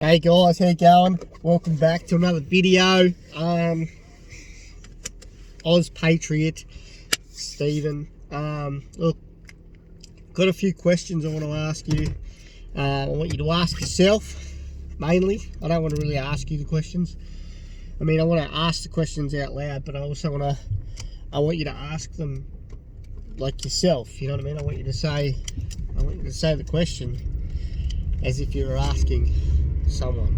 Hey guys, how you going? Welcome back to another video. Oz Patriot, Stephen. Look, got a few questions I want to ask you. I want you to ask yourself, mainly. I don't want to really ask you the questions. I mean, I want to ask the questions out loud, but I also want you to ask them like yourself. You know what I mean? I want you to say the question as if you were asking someone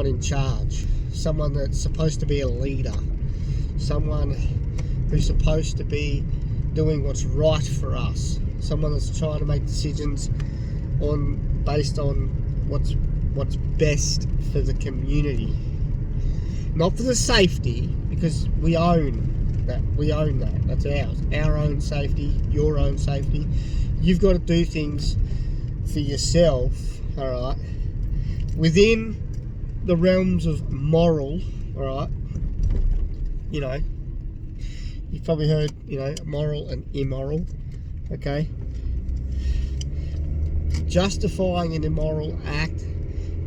in charge, someone that's supposed to be a leader, someone who's supposed to be doing what's right for us, someone that's trying to make decisions based on what's best for the community, not for the safety, because we own that. That's ours, our own safety, your own safety. You've got to do things for yourself, all right, within the realms of moral, all right. You know, you've probably heard, moral and immoral, okay? Justifying an immoral act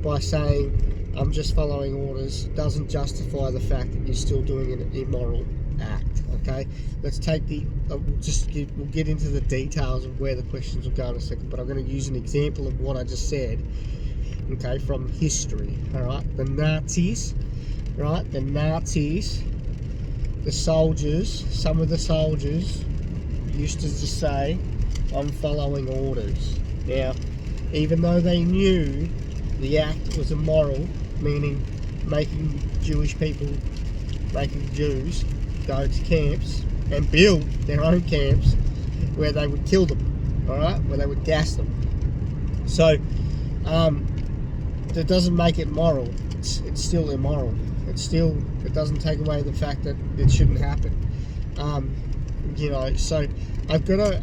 by saying, I'm just following orders, doesn't justify the fact that you're still doing an immoral act, okay? Let's take we'll get into the details of where the questions will go in a second, but I'm going to use an example of what I just said, okay, from history, all right? The Nazis, the soldiers, some of the soldiers used to just say, I'm following orders. Now, even though they knew the act was immoral, meaning making Jews go to camps and build their own camps where they would kill them, all right, where they would gas them. So, that doesn't make it moral. It's still immoral. It doesn't take away the fact that it shouldn't happen. So I've got to.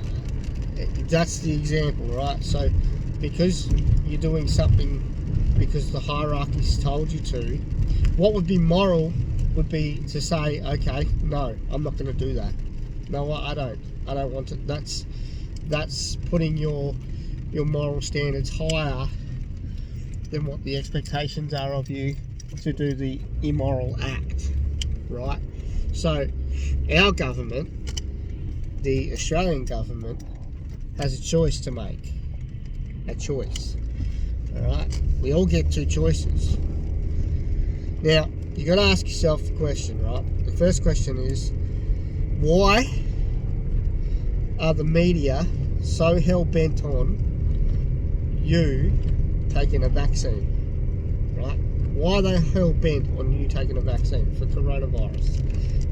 That's the example, right? So because you're doing something because the hierarchy's told you to, what would be moral would be to say, okay, no, I'm not going to do that. No, I don't want to. That's putting your moral standards higher than what the expectations are of you to do the immoral act, right? So our government, the Australian government, has a choice to make. A choice, all right? We all get two choices. Now, you got to ask yourself the question, right? The first question is, why are the media so hell-bent on you taking a vaccine, right? Why are they hell-bent on you taking a vaccine for coronavirus,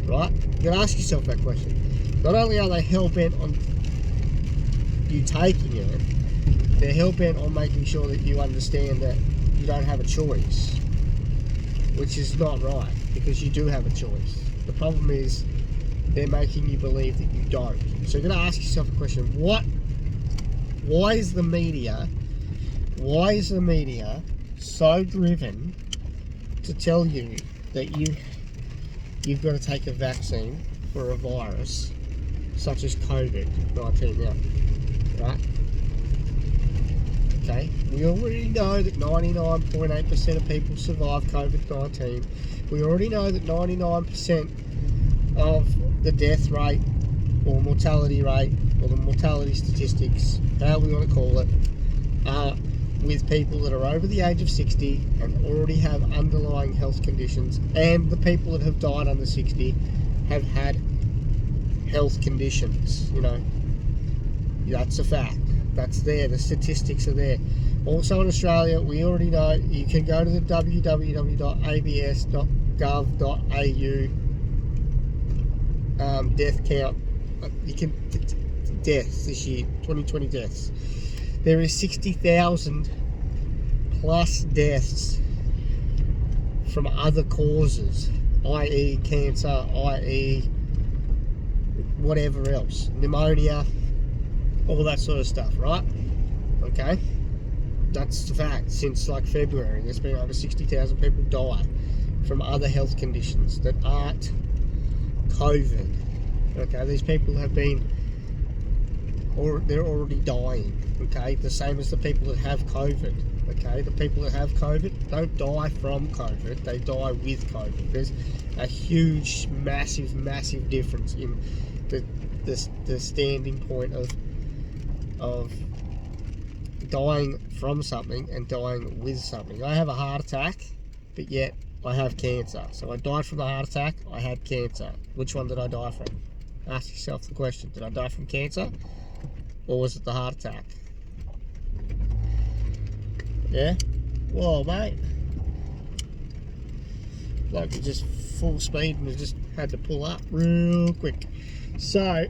right? You gotta ask yourself that question. Not only are they hell-bent on you taking it, they're hell-bent on making sure that you understand that you don't have a choice, which is not right, because you do have a choice. The problem is they're making you believe that you don't. So you're gonna ask yourself a question: why is the media so driven to tell you that you've got to take a vaccine for a virus such as COVID-19 now, right? Okay, we already know that 99.8% of people survive COVID-19. We already know that 99% of the death rate or mortality rate, or the mortality statistics, however we want to call it, are with people that are over the age of 60 and already have underlying health conditions, and the people that have died under 60 have had health conditions. That's a fact. That's there. The statistics are there. Also in Australia, we already know, you can go to the www.abs.gov.au death count. Deaths this year, 2020 deaths. There is 60,000 plus deaths from other causes, i.e. cancer, i.e. whatever else, pneumonia, all that sort of stuff, right? Okay, that's the fact. Since like February, there's been over 60,000 people die from other health conditions that aren't COVID. Okay, these people have been, or they're already dying. Okay, the same as the people that have COVID. okay? The people that have COVID don't die from COVID, they die with COVID. There's a huge, massive difference in the standing point of dying from something and dying with something. I have a heart attack, but yet I have cancer. So I died from the heart attack, I had cancer. Which one did I die from? Ask yourself the question. Did I die from cancer, or was it the heart attack? Yeah? Whoa, mate. Like, you just full speed and you just had to pull up real quick. So,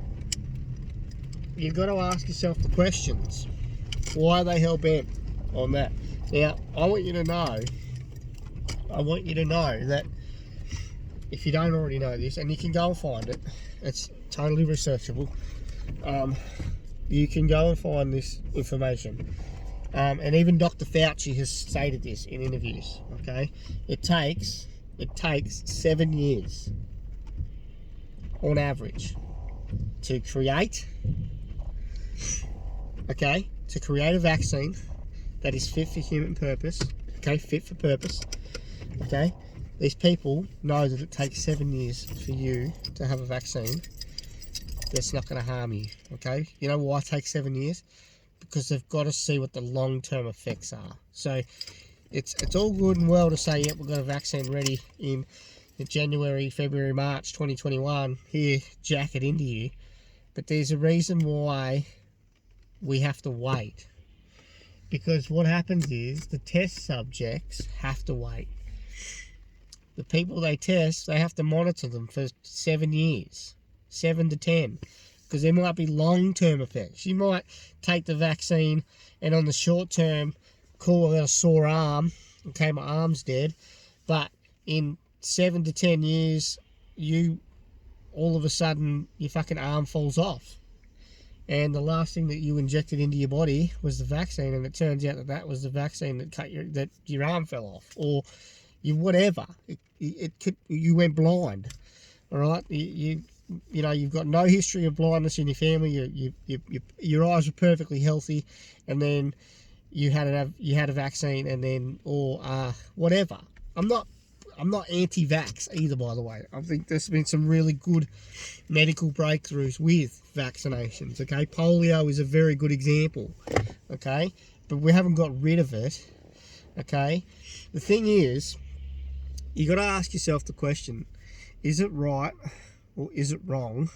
you've got to ask yourself the questions. Why are they hell-bent on that? Now, I want you to know that if you don't already know this, and you can go and find it, it's totally researchable. You can go and find this information. And even Dr. Fauci has stated this in interviews, okay? It takes 7 years on average to create a vaccine that is fit for human purpose, okay, fit for purpose, okay? These people know that it takes 7 years for you to have a vaccine that's not going to harm you, okay? You know why it takes 7 years? Because they've got to see what the long-term effects are. So it's all good and well to say, yep, we've got a vaccine ready in January, February, March 2021, here, jack it into you. But there's a reason why we have to wait. Because what happens is the test subjects have to wait. The people they test, they have to monitor them for 7 years, 7 to 10. Because there might be long-term effects. You might take the vaccine and on the short term, cool, I got a sore arm, okay, my arm's dead. But in 7 to 10 years, all of a sudden, your fucking arm falls off. And the last thing that you injected into your body was the vaccine, and it turns out that was the vaccine that your arm fell off, or whatever. You went blind, all right? You know, you've got no history of blindness in your family. Your eyes were perfectly healthy, and then you had a vaccine, and then whatever. I'm not anti-vax either, by the way. I think there's been some really good medical breakthroughs with vaccinations. Okay, polio is a very good example. Okay, but we haven't got rid of it. Okay, the thing is, you got to ask yourself the question: is it right? Or is it wrong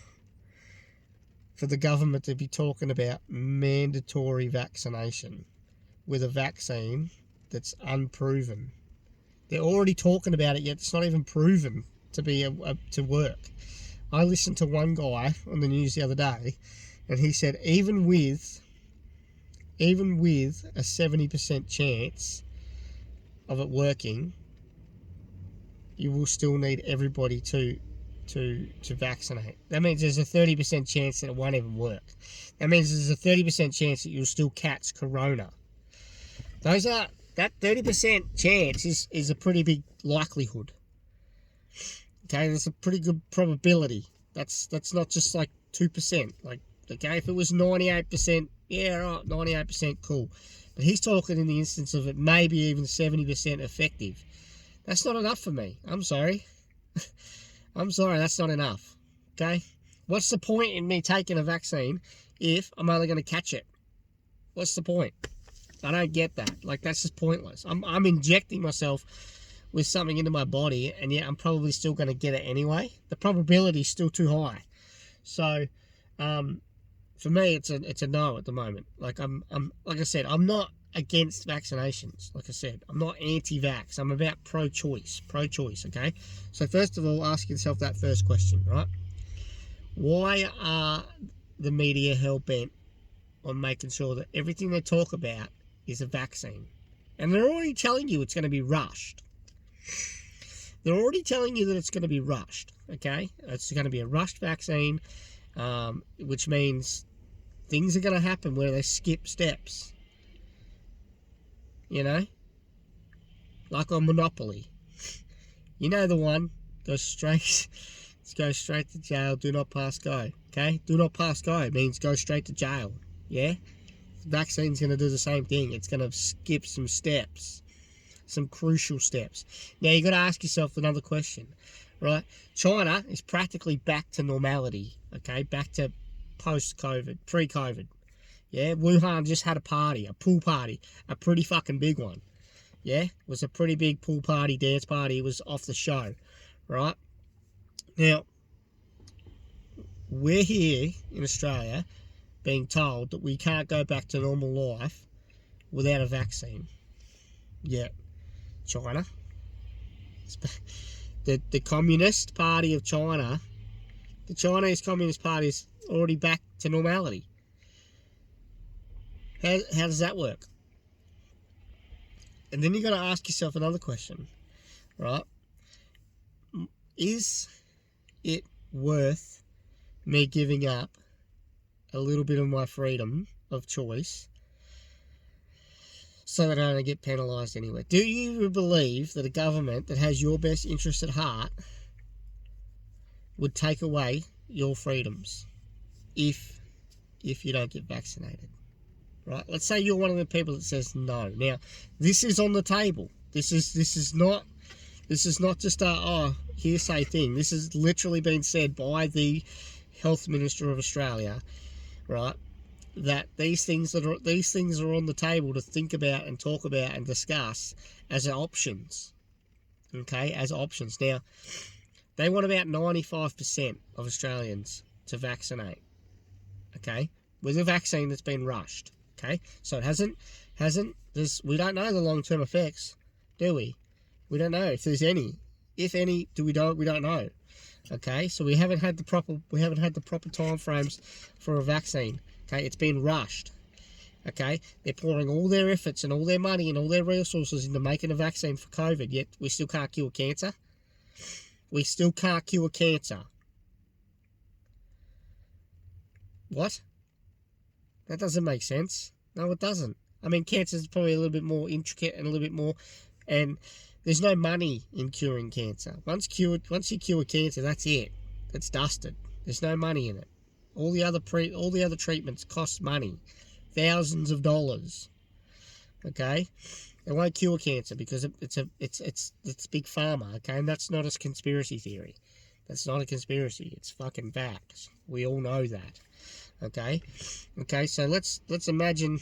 for the government to be talking about mandatory vaccination with a vaccine that's unproven? They're already talking about it, yet it's not even proven to be to work. I listened to one guy on the news the other day, and he said even with a 70% chance of it working, you will still need everybody to vaccinate. That means there's a 30% chance that it won't even work. That means there's a 30% chance that you'll still catch corona. That 30% chance is a pretty big likelihood. Okay, that's a pretty good probability. That's not just like 2%. Like, okay, if it was 98%, yeah, right, 98%, cool. But he's talking in the instance of it maybe even 70% effective. That's not enough for me. I'm sorry. I'm sorry, that's not enough, okay? What's the point in me taking a vaccine if I'm only going to catch it? What's the point? I don't get that. Like, that's just pointless. I'm injecting myself with something into my body, and yet I'm probably still going to get it anyway. The probability is still too high. So, for me, it's a no at the moment. Like, like I said, I'm not against vaccinations. Like I said, I'm not anti-vax. I'm about pro-choice, okay? So first of all, ask yourself that first question, right? Why are the media hell-bent on making sure that everything they talk about is a vaccine? And they're already telling you it's going to be rushed. They're already telling you that it's going to be rushed, okay? It's going to be a rushed vaccine, which means things are going to happen where they skip steps. You know, like on Monopoly. You know the one. Go straight to jail. Do not pass go. Okay, do not pass go. It means go straight to jail. Yeah. vaccine's going to do the same thing. It's going to skip some steps, some crucial steps. Now, you've got to ask yourself another question, right? China is practically back to normality, okay? Back to post-COVID, pre-COVID. Yeah, Wuhan just had a party, a pool party, a pretty fucking big one. Yeah, it was a pretty big pool party, dance party. It was off the show, right? Now, we're here in Australia being told that we can't go back to normal life without a vaccine. Yet, China, the Communist Party of China, the Chinese Communist Party is already back to normality. How does that work? And then you've got to ask yourself another question, right? Is it worth me giving up a little bit of my freedom of choice so that I don't get penalised anywhere? Do you believe that a government that has your best interest at heart would take away your freedoms if you don't get vaccinated? Right? Let's say you're one of the people that says no. Now, this is on the table. This is not just a hearsay thing. This has literally been said by the Health Minister of Australia, right? That these things are on the table to think about and talk about and discuss as options. Okay, as options. Now, they want about 95% of Australians to vaccinate. Okay, with a vaccine that's been rushed. Okay, so it hasn't. We don't know the long-term effects, do we? We don't know if there's any. If any, we don't know. Okay, so we haven't had the proper time frames for a vaccine. Okay, it's been rushed. Okay, they're pouring all their efforts and all their money and all their resources into making a vaccine for COVID, yet we still can't cure cancer. We still can't cure cancer. What? That doesn't make sense. No, it doesn't. I mean, cancer is probably a little bit more intricate and a little bit more, and there's no money in curing cancer. Once you cure cancer, that's it. It's dusted. There's no money in it. All the other treatments cost money, thousands of dollars. Okay, they won't cure cancer because it's big pharma. Okay, and that's not a conspiracy theory. That's not a conspiracy. It's fucking facts. We all know that. Okay, so let's imagine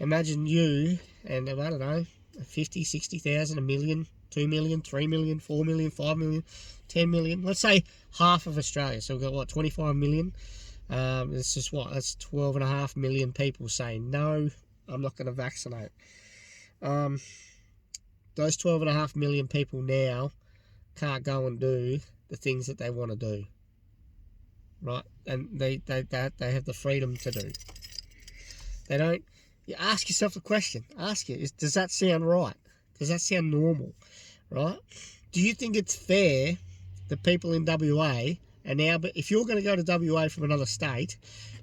you and, I don't know, 50, 60,000, 1 million, 2 million, 3 million, 4 million, 5 million, 10 million. Let's say half of Australia. So we've got 25 million. That's 12.5 million people saying no, I'm not going to vaccinate. Those 12.5 million people now can't go and do the things that they want to do. Right, and they have the freedom to do. They don't. You ask yourself the question. Does that sound right? Does that sound normal? Right? Do you think it's fair that people in WA are now? But if you're going to go to WA from another state,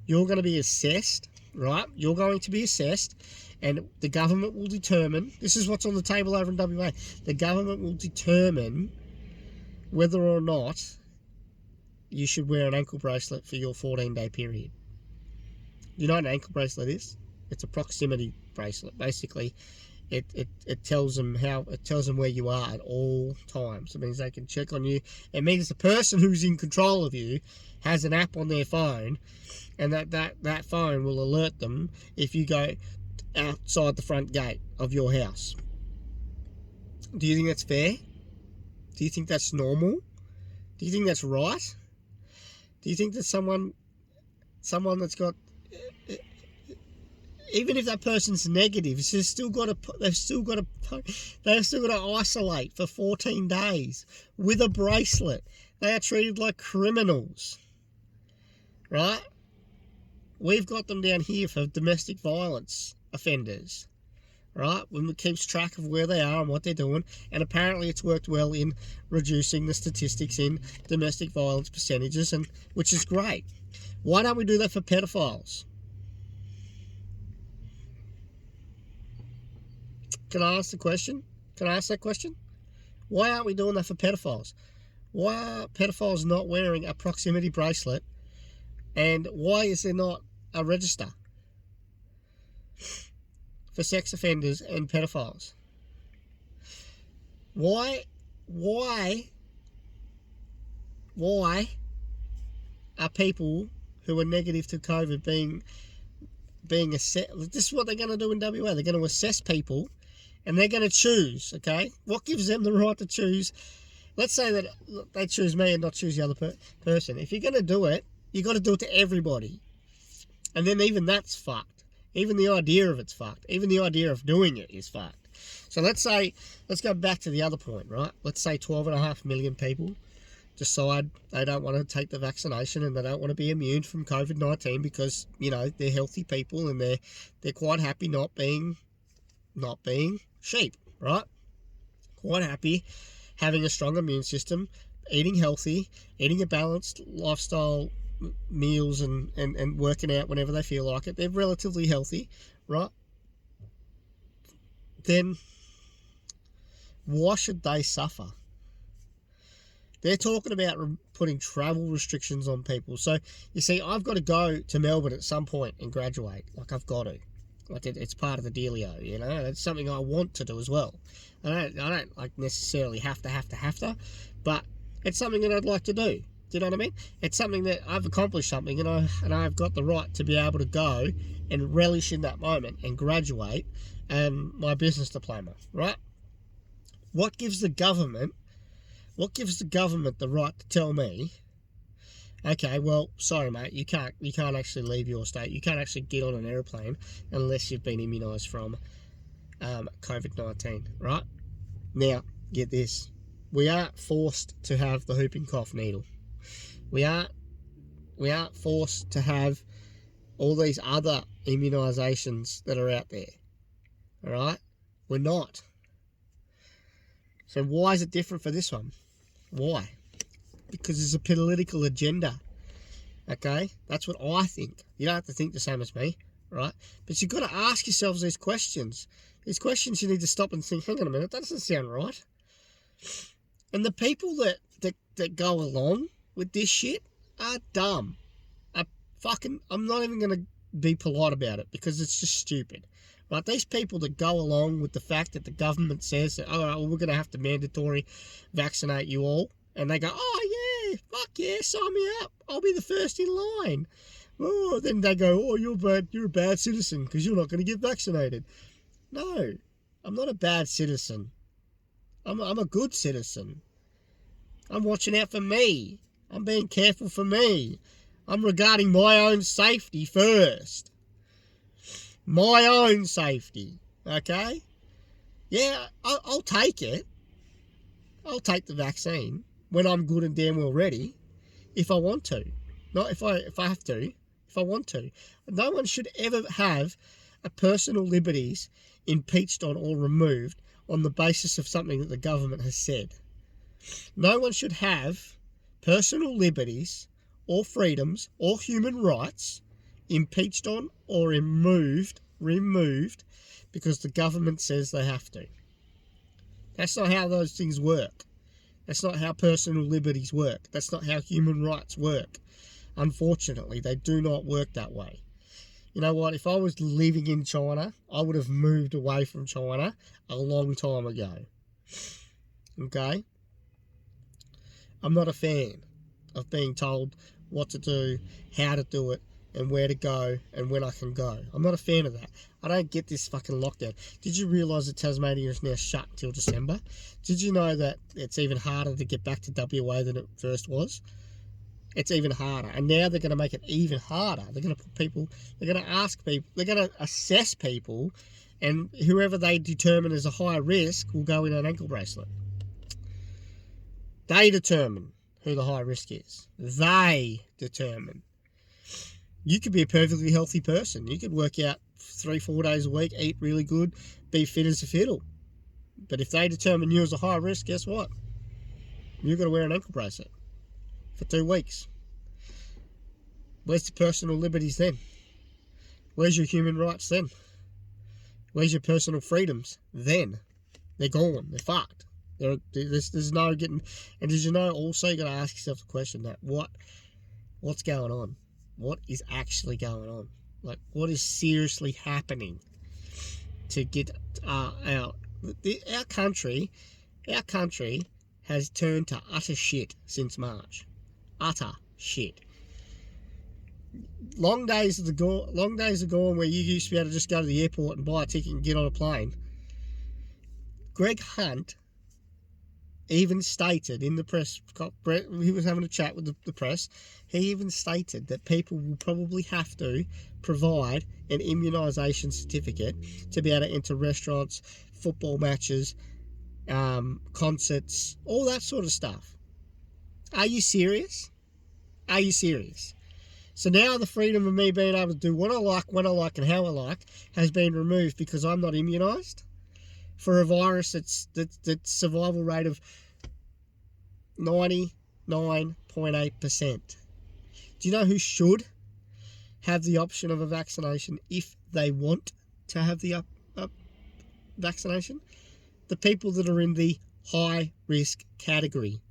you're going to be assessed. Right? You're going to be assessed, and the government will determine. This is what's on the table over in WA. The government will determine whether or not you should wear an ankle bracelet for your 14-day period. You know what an ankle bracelet is? It's a proximity bracelet. Basically, it tells them where you are at all times. It means they can check on you. It means the person who's in control of you has an app on their phone, and that phone will alert them if you go outside the front gate of your house. Do you think that's fair? Do you think that's normal? Do you think that's right? Do you think that someone that's got, even if that person's negative, they've still got to isolate for 14 days with a bracelet? They are treated like criminals, right? We've got them down here for domestic violence offenders, right? When it keeps track of where they are and what they're doing, and apparently it's worked well in reducing the statistics in domestic violence percentages, and which is great. Why don't we do that for pedophiles? Can I ask the question? Can I ask that question? Why aren't we doing that for pedophiles? Why are pedophiles not wearing a proximity bracelet? And why is there not a register? for sex offenders and pedophiles. Why are people who are negative to COVID being assessed? This is what they're going to do in WA. They're going to assess people, and they're going to choose. Okay, what gives them the right to choose? Let's say that they choose me and not choose the other person. If you're going to do it, you got to do it to everybody, and then even that's fucked. Even the idea of it's fucked. Even the idea of doing it is fucked. So let's go back to the other point, right? Let's say 12.5 million people decide they don't want to take the vaccination and they don't want to be immune from COVID-19 because, you know, they're healthy people and they're quite happy not being sheep, right? Quite happy having a strong immune system, eating healthy, eating a balanced lifestyle, meals and working out whenever they feel like it. They're relatively healthy, right? Then why should they suffer? They're talking about putting travel restrictions on people. So, you see, I've got to go to Melbourne at some point and graduate. Like, I've got to. Like, it's part of the dealio, you know? It's something I want to do as well. I don't like, necessarily have to, but it's something that I'd like to do. Do you know what I mean? It's something that I've accomplished something, and I've got the right to be able to go and relish in that moment and graduate my business diploma, right? What gives the government the right to tell me, okay, well, sorry mate, you can't actually leave your state, you can't actually get on an airplane unless you've been immunised from COVID-19, right? Now, get this, we aren't forced to have the whooping cough needle. We aren't forced to have all these other immunisations that are out there. Alright? We're not. So why is it different for this one? Why? Because there's a political agenda. Okay? That's what I think. You don't have to think the same as me, right? But you've got to ask yourselves these questions. These questions you need to stop and think, hang on a minute, that doesn't sound right. And the people that go along with this shit are dumb. I'm not even going to be polite about it because it's just stupid. Right? These people that go along with the fact that the government says that, all right, well, we're going to have to mandatory vaccinate you all. And they go, oh, yeah, fuck yeah, sign me up. I'll be the first in line. Oh, then they go, oh, you're a bad citizen because you're not going to get vaccinated. No, I'm not a bad citizen. I'm a good citizen. I'm watching out for me. I'm being careful for me. I'm regarding my own safety first. My own safety, okay? Yeah, I'll take it. I'll take the vaccine when I'm good and damn well ready, if I want to. Not if I have to, if I want to. No one should ever have a personal liberties impeached on or removed on the basis of something that the government has said. No one should have personal liberties or freedoms or human rights impeached on or removed because the government says they have to. That's not how those things work. That's not how personal liberties work. That's not how human rights work. Unfortunately, they do not work that way. You know what? If I was living in China, I would have moved away from China a long time ago. Okay? I'm not a fan of being told what to do, how to do it, and where to go, and when I can go. I'm not a fan of that. I don't get this fucking lockdown. Did you realise that Tasmania is now shut until December? Did you know that it's even harder to get back to WA than it first was? It's even harder. And now they're going to make it even harder. They're going to put people, they're going to ask people, they're going to assess people, and whoever they determine as a high risk will go in an ankle bracelet. They determine who the high risk is. They determine. You could be a perfectly healthy person. You could work out 3-4 days a week, eat really good, be fit as a fiddle. But if they determine you as a high risk, guess what? You've got to wear an ankle bracelet for 2 weeks. Where's the personal liberties then? Where's your human rights then? Where's your personal freedoms then? They're gone. They're fucked. There's no getting... And did you know also you got to ask yourself the question that what's going on? What is actually going on? Like, what is seriously happening to get our country has turned to utter shit since March. Utter shit. Long days are gone where you used to be able to just go to the airport and buy a ticket and get on a plane. Greg Hunt even stated in the press, he was having a chat with the press, he even stated that people will probably have to provide an immunisation certificate to be able to enter restaurants, football matches, concerts, all that sort of stuff. Are you serious? Are you serious? So now the freedom of me being able to do what I like, when I like, and how I like has been removed because I'm not immunised for a virus that's survival rate of 99.8%. Do you know who should have the option of a vaccination if they want to have the vaccination? The people that are in the high risk category.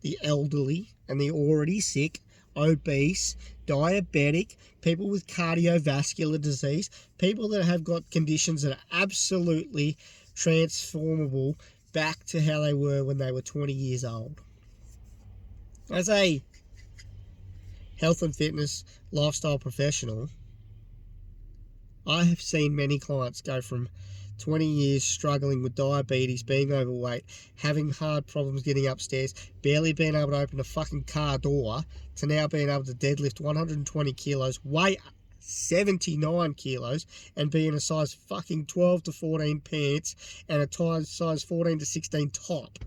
The elderly and the already sick, obese, diabetic, people with cardiovascular disease, people that have got conditions that are absolutely transformable back to how they were when they were 20 years old. As a health and fitness lifestyle professional, I have seen many clients go from 20 years struggling with diabetes, being overweight, having hard problems getting upstairs, barely being able to open a fucking car door, to now being able to deadlift 120 kilos, weigh 79 kilos, and be in a size fucking 12 to 14 pants and a size 14 to 16 top.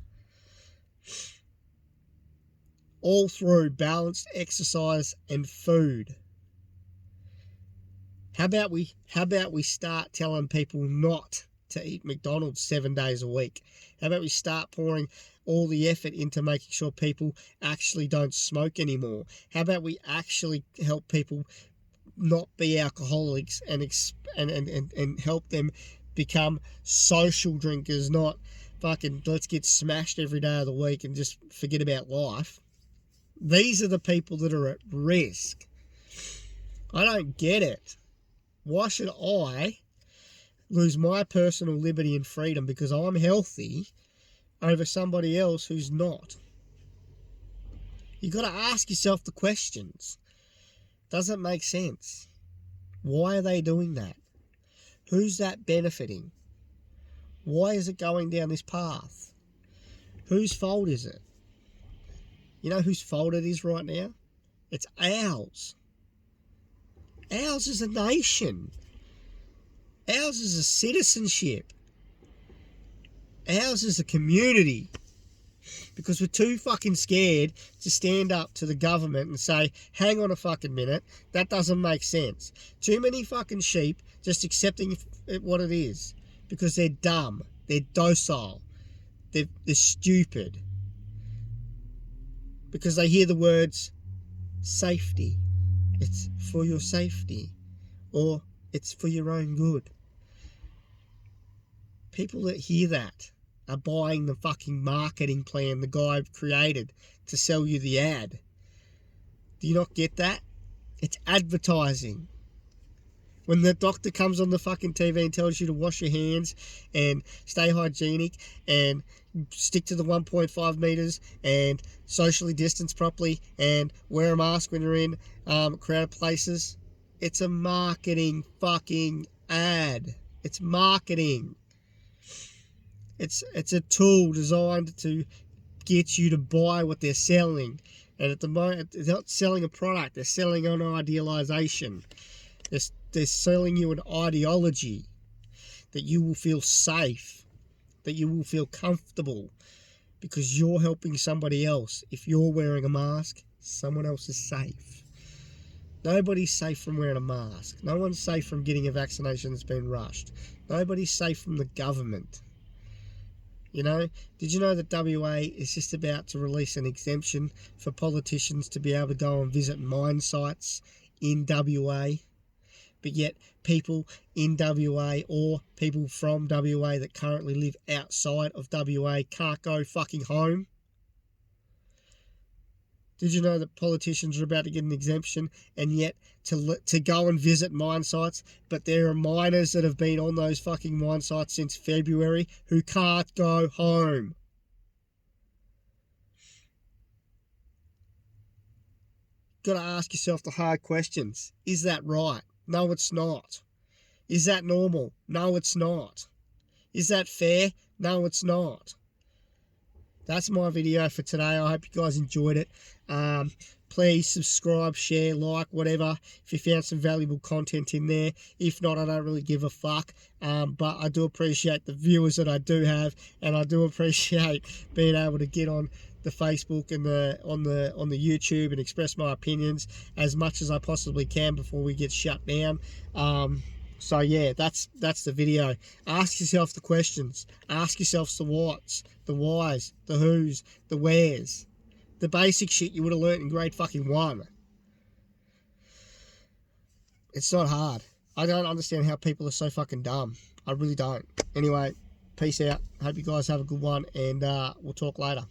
All through balanced exercise and food. How about we start telling people not to eat McDonald's 7 days a week? How about we start pouring all the effort into making sure people actually don't smoke anymore? How about we actually help people not be alcoholics and help them become social drinkers, not fucking let's get smashed every day of the week and just forget about life? These are the people that are at risk. I don't get it. Why should I lose my personal liberty and freedom because I'm healthy over somebody else who's not? You've got to ask yourself the questions. Does it make sense? Why are they doing that? Who's that benefiting? Why is it going down this path? Whose fault is it? You know whose fault it is right now? It's ours. Ours is a nation. Ours is a citizenship. Ours is a community. Because we're too fucking scared to stand up to the government and say, hang on a fucking minute, that doesn't make sense. Too many fucking sheep just accepting what it is. Because they're dumb. They're docile. They're stupid. Because they hear the words, safety. It's for your safety. Or it's for your own good. People that hear that are buying the fucking marketing plan the guy created to sell you the ad. Do you not get that? It's advertising. When the doctor comes on the fucking TV and tells you to wash your hands and stay hygienic and stick to the 1.5 meters and socially distance properly and wear a mask when you're in crowded places, it's a marketing fucfucking ad. It's marketing. It's a tool designed to get you to buy what they're selling. And at the moment, they're not selling a product. They're selling an idealization. They're selling you an ideology that you will feel safe, that you will feel comfortable because you're helping somebody else. If you're wearing a mask, someone else is safe. Nobody's safe from wearing a mask. No one's safe from getting a vaccination that's been rushed. Nobody's safe from the government. You know, did you know that WA is just about to release an exemption for politicians to be able to go and visit mine sites in WA? But yet people in WA or people from WA that currently live outside of WA can't go fucking home? Did you know that politicians are about to get an exemption, and yet to go and visit mine sites, but there are miners that have been on those fucking mine sites since February who can't go home? Got to ask yourself the hard questions. Is that right? No, it's not. Is that normal? No, it's not. Is that fair? No, it's not. That's my video for today. I hope you guys enjoyed it. Please subscribe, share, like, whatever, if you found some valuable content in there. If not, I don't really give a fuck. But I do appreciate the viewers that I do have, and I do appreciate being able to get on the Facebook and on the YouTube and express my opinions as much as I possibly can before we get shut down. So yeah, that's the video. Ask yourself the questions. Ask yourself the whats, the whys, the whos, the wheres. The basic shit you would have learnt in grade fucking 1. It's not hard. I don't understand how people are so fucking dumb. I really don't. Anyway, peace out. Hope you guys have a good one, and we'll talk later.